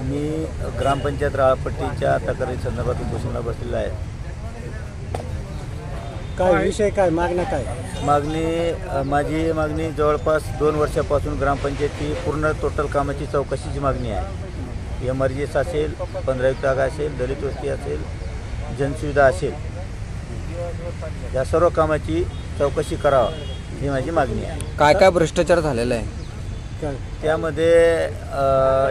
मी ग्रामपंचायत राळपट्टीच्या तक्रारी संदर्भात उपोषणाला बसलेला आहे. काय विषय, काय मागण्या, काय माझी मागणी जवळपास 2 वर्षापासून ग्रामपंचायतची पूर्ण टोटल कामाची चौकशीची मागणी आहे. एमआरजीएस असेल, 15 जागा असेल, दलित वस्ती असेल, जनसुविधा असेल, या सर्व कामाची चौकशी करावा ही माझी मागणी आहे. काय काय भ्रष्टाचार झालेला आहे त्यामध्ये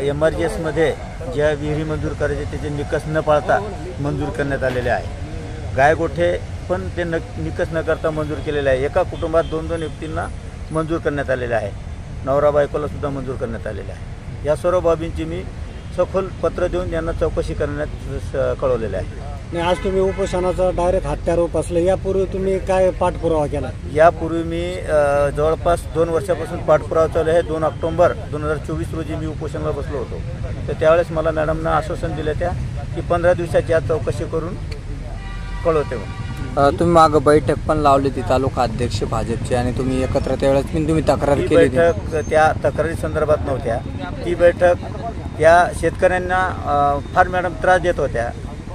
एमआरजीएसमध्ये ज्या विहिरी मंजूर करायचे त्याचे निकष न पाळता मंजूर करण्यात आलेले आहे. गायगोठे पण ते निकष न करता मंजूर केलेले आहे. एका कुटुंबात 2-2 व्यक्तींना मंजूर करण्यात आलेले आहे. नवरा बायकोला सुद्धा मंजूर करण्यात आलेले आहे. या सर्व बाबींची मी सखोल पत्र देऊन यांना चौकशी करण्यात कळवलेले आहे. नाही, आज तुम्ही उपोषणाचा डायरेक्ट हत्यारोप बसले. यापूर्वी तुम्ही काय पाठपुरावा केला? यापूर्वी मी जवळपास 2 वर्षापासून पाठपुरावा चालू आहे. 2 ऑक्टोबर 2024 रोजी मी उपोषणाला बसलो होतो. तर त्यावेळेस मला मॅडमनं आश्वासन दिलं त्या की 15 दिवसाची आज चौकशी करून कळवते. तुम्ही मागं बैठक पण लावली ती तालुका अध्यक्ष भाजपची आणि तुम्ही एकत्र त्यावेळेस पण तुम्ही तक्रार केली. बैठक त्या तक्रारी संदर्भात नव्हत्या. ती बैठक त्या शेतकऱ्यांना फार मॅडम त्रास देत होत्या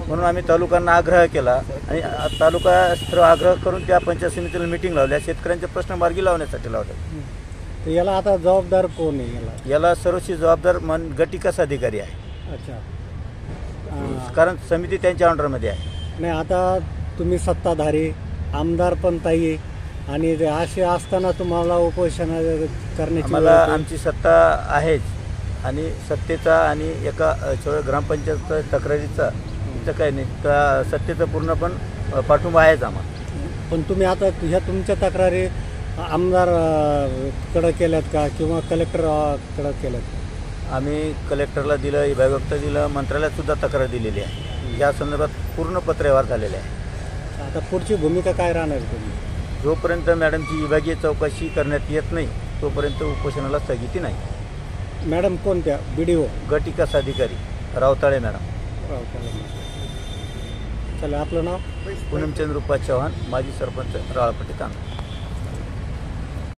म्हणून आम्ही तालुक्यांना आग्रह केला आणि तालुका स्तर आग्रह करून त्या पंचायत समितीला मीटिंग लावल्या. शेतकऱ्यांचे प्रश्न मार्गी लावण्यासाठी लावले. तर याला आता जबाबदार कोण आहे? याला सर्वस्वी जबाबदार गट विकास अधिकारी आहे. अच्छा, कारण समिती त्यांच्या अंडरमध्ये आहे. नाही, आता तुम्ही सत्ताधारी आमदार पण ताई आणि असे असताना तुम्हाला उपोषण करण्याची मला आमची सत्ता आहेच आणि सत्तेचा आणि एका ग्रामपंचायत तक्रारीचा काही नाही, तर सत्तेचं पूर्ण पण पाठिंबा आहेच आम्हाला. पण तुम्ही आता ह्या तुमच्या तक्रारी आमदार कडे केल्यात का किंवा कलेक्टरकडे केल्यात? आम्ही कलेक्टरला दिलं, विभागायुक्त दिलं, मंत्रालयात सुद्धा तक्रार दिलेली आहे. या संदर्भात पूर्ण पत्रव्यवहार झालेले आहे. आता पुढची भूमिका काय राहणार तुम्ही? जोपर्यंत मॅडमची विभागीय चौकशी करण्यात येत नाही तोपर्यंत उपोषणाला स्थगिती नाही. मॅडम कोणत्या? BDO गट विकास अधिकारी रावताळे मॅडम. चला, आपलं नाव? पूनमचंद्र चव्हाण, माजी सरपंच राळपट्टी तालुका.